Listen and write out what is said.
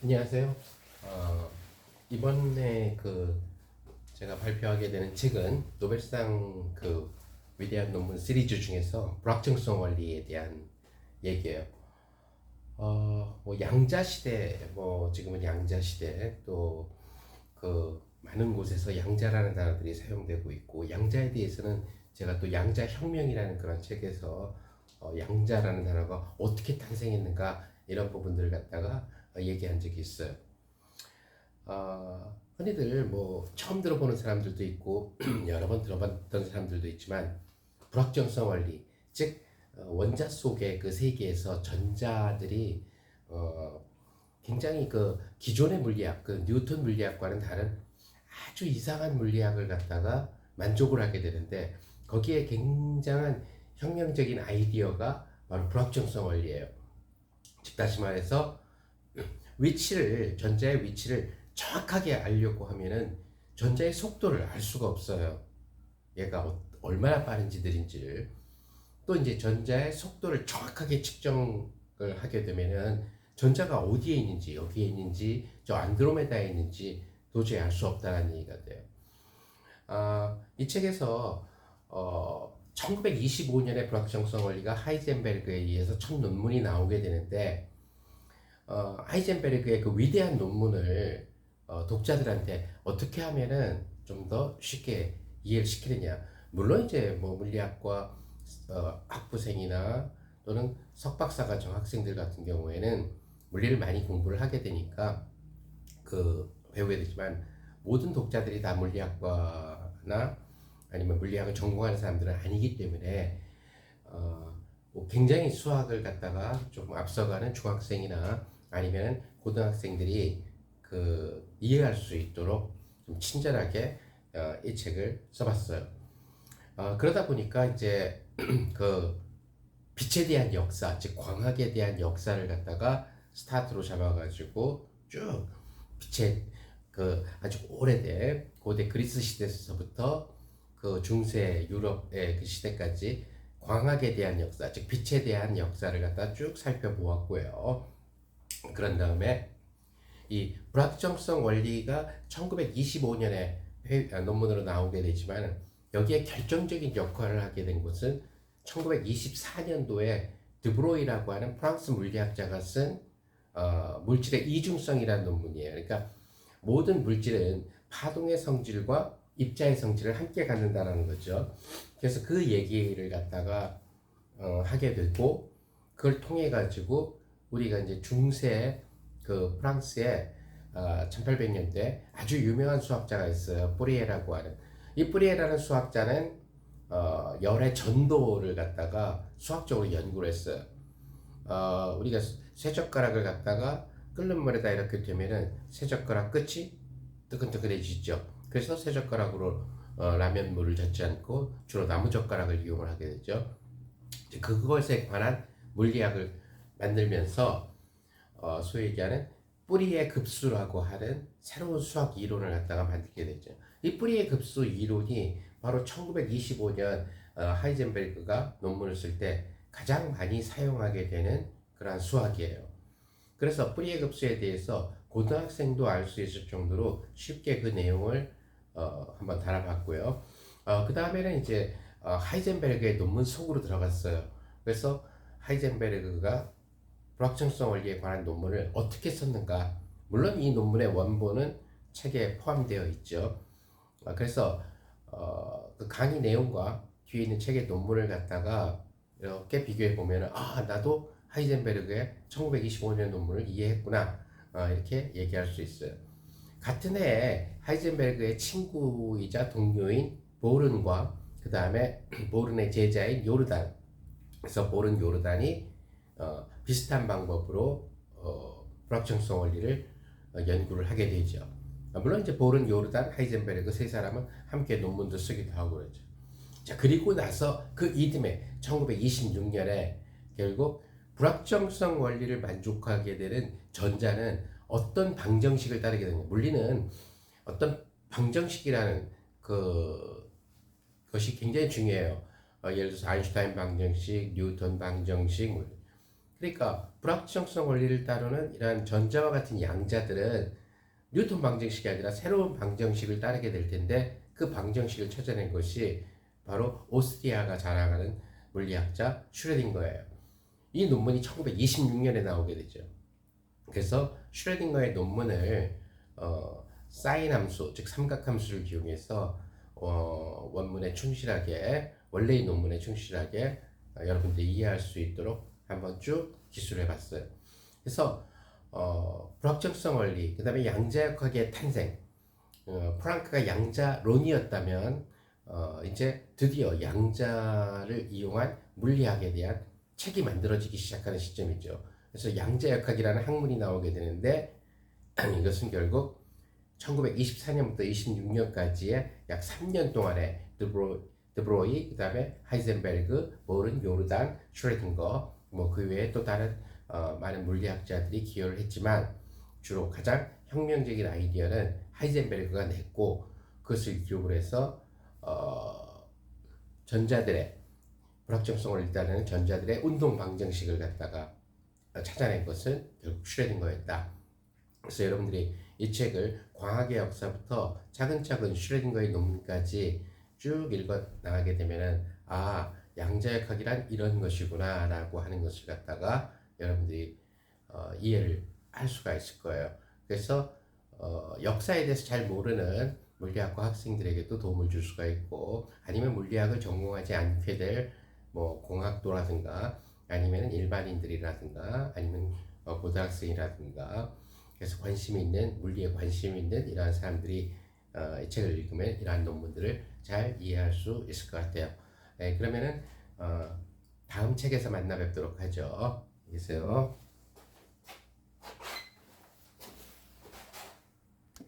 안녕하세요. 어, 이번에 제가 발표하게 되는 책은 노벨상 위대한 논문 시리즈 중에서 불확정성 원리에 대한 얘기예요. 뭐 양자 시대, 뭐 지금은 양자 시대 또 많은 곳에서 양자라는 단어들이 사용되고 있고 양자에 대해서는 제가 또 양자 혁명이라는 그런 책에서 양자라는 단어가 어떻게 탄생했는가 이런 부분들을 갖다가 얘기한 적이 있어요. 흔히들 뭐 처음 들어보는 사람들도 있고 여러 번 들어봤던 사람들도 있지만 불확정성 원리, 즉 원자 속의 그 세계에서 전자들이 어, 굉장히 기존의 물리학, 뉴턴 물리학과는 다른 아주 이상한 물리학을 갖다가 만족을 하게 되는데 거기에 굉장한 혁명적인 아이디어가 바로 불확정성 원리예요. 즉 다시 말해서 전자의 위치를 정확하게 알려고 하면은 전자의 속도를 알 수가 없어요. 얘가 얼마나 빠른지 느린지를. 또 이제 전자의 속도를 정확하게 측정을 하게 되면은 전자가 어디에 있는지, 여기에 있는지, 저 안드로메다에 있는지 도저히 알 수 없다는 얘기가 돼요. 이 책에서 1925년에 불확정성 원리가 하이젠베르그에 의해서 첫 논문이 나오게 되는데 하이젠베르그의 그 위대한 논문을 독자들한테 어떻게 하면은 좀 더 쉽게 이해를 시키느냐. 물론 이제 뭐 물리학과 학부생이나 또는 석박사과 정학생들 같은 경우에는 물리를 많이 공부를 하게 되니까 배우게 되지만 모든 독자들이 다 물리학과나 아니면 물리학을 전공하는 사람들은 아니기 때문에 뭐 굉장히 수학을 갖다가 조금 앞서가는 중학생이나 아니면 고등학생들이 이해할 수 있도록 좀 친절하게 이 책을 써봤어요. 그러다 보니까 이제 빛에 대한 역사, 즉 광학에 대한 역사를 갖다가 스타트로 잡아가지고 쭉 빛의 아주 오래된 고대 그리스 시대에서부터 중세 유럽의 그 시대까지 광학에 대한 역사, 즉 빛에 대한 역사를 갖다 쭉 살펴보았고요. 그런 다음에 이 불확정성 원리가 1925년에 논문으로 나오게 되지만 여기에 결정적인 역할을 하게 된 것은 1924년도에 드브로이라고 하는 프랑스 물리학자가 쓴 물질의 이중성이라는 논문이에요. 그러니까 모든 물질은 파동의 성질과 입자의 성질을 함께 갖는다는 거죠. 그래서 그 얘기를 갖다가 하게 되고 그걸 통해 가지고 우리가 이제 중세 프랑스에 1800년대 아주 유명한 수학자가 있어요. 뿌리에라고 하는. 이 뿌리에라는 수학자는 열의 전도를 갖다가 수학적으로 연구를 했어요. 우리가 쇠젓가락을 갖다가 끓는 물에다 이렇게 되면은 쇠젓가락 끝이 뜨끈뜨끈해지죠. 그래서 쇠젓가락으로 라면 물을 젓지 않고 주로 나무젓가락을 이용을 하게 되죠. 그것에 관한 물리학을 만들면서 소위 얘기하는 뿌리의 급수라고 하는 새로운 수학 이론을 갖다가 만들게 되죠. 이 뿌리의 급수 이론이 바로 1925년 하이젠베르그가 논문을 쓸 때 가장 많이 사용하게 되는 그러한 수학이에요. 그래서 뿌리의 급수에 대해서 고등학생도 알 수 있을 정도로 쉽게 그 내용을 한번 달아봤고요. 그 다음에는 이제 하이젠베르그의 논문 속으로 들어갔어요. 그래서 하이젠베르그가 불확정성 원리에 관한 논문을 어떻게 썼는가. 물론 이 논문의 원본은 책에 포함되어 있죠. 그래서 그 강의 내용과 뒤에 있는 책의 논문을 갖다가 이렇게 비교해 보면 나도 하이젠베르그의 1925년 논문을 이해했구나 이렇게 얘기할 수 있어요. 같은 해에 하이젠베르그의 친구이자 동료인 보른과 그 다음에 보른의 제자인 요르단, 그래서 보른 요르단이 비슷한 방법으로 불확정성 원리를 연구를 하게 되죠. 물론 이제 보른, 요르단, 하이젠베르그 세 사람은 함께 논문도 쓰기도 하고 그러죠. 자, 그리고 나서 그 이듬해 1926년에 결국 불확정성 원리를 만족하게 되는 전자는 어떤 방정식을 따르게 되냐. 물리는 어떤 방정식이라는 것이 굉장히 중요해요. 예를 들어서 아인슈타인 방정식, 뉴턴 방정식. 그러니까 불확정성 원리를 따르는 이러한 전자와 같은 양자들은 뉴턴 방정식이 아니라 새로운 방정식을 따르게 될 텐데 그 방정식을 찾아낸 것이 바로 오스트리아가 자랑하는 물리학자 슈레딩거예요. 이 논문이 1926년에 나오게 되죠. 그래서 슈레딩거의 논문을 사인 함수, 즉 삼각함수를 이용해서 원문에 충실하게 원래의 논문에 충실하게 여러분들이 이해할 수 있도록 한번 쭉 기술해 봤어요. 그래서 불확정성 원리, 그 다음에 양자역학의 탄생, 프랑크가 양자론이었다면 이제 드디어 양자를 이용한 물리학에 대한 책이 만들어지기 시작하는 시점이죠. 그래서 양자역학이라는 학문이 나오게 되는데 이것은 결국 1924년부터 26년까지의 약 3년 동안에 드브로이, 그 다음에 하이젠베르그, 보른, 요르단, 슈레딩거, 뭐 그 외에 또 다른 많은 물리학자들이 기여를 했지만 주로 가장 혁명적인 아이디어는 하이젠베르그가 냈고 그것을 기록을 해서 전자들의 불확정성을 일단은 전자들의 운동 방정식을 갖다가 찾아낸 것은 결국 슈레딩거였다. 그래서 여러분들이 이 책을 광학의 역사부터 차근차근 슈레딩거의 논문까지 쭉 읽어 나가게 되면은 양자역학이란 이런 것이구나 라고 하는 것을 갖다가 여러분들이 이해를 할 수가 있을 거예요. 그래서 역사에 대해서 잘 모르는 물리학과 학생들에게도 도움을 줄 수가 있고 아니면 물리학을 전공하지 않게 될 뭐 공학도라든가 아니면 일반인들이라든가 아니면 고등학생이라든가 그래서 관심 있는 물리에 관심 있는 이러한 사람들이 이 책을 읽으면 이러한 논문들을 잘 이해할 수 있을 것 같아요. 네, 그러면은 다음 책에서 만나 뵙도록 하죠. 안녕히 계세요.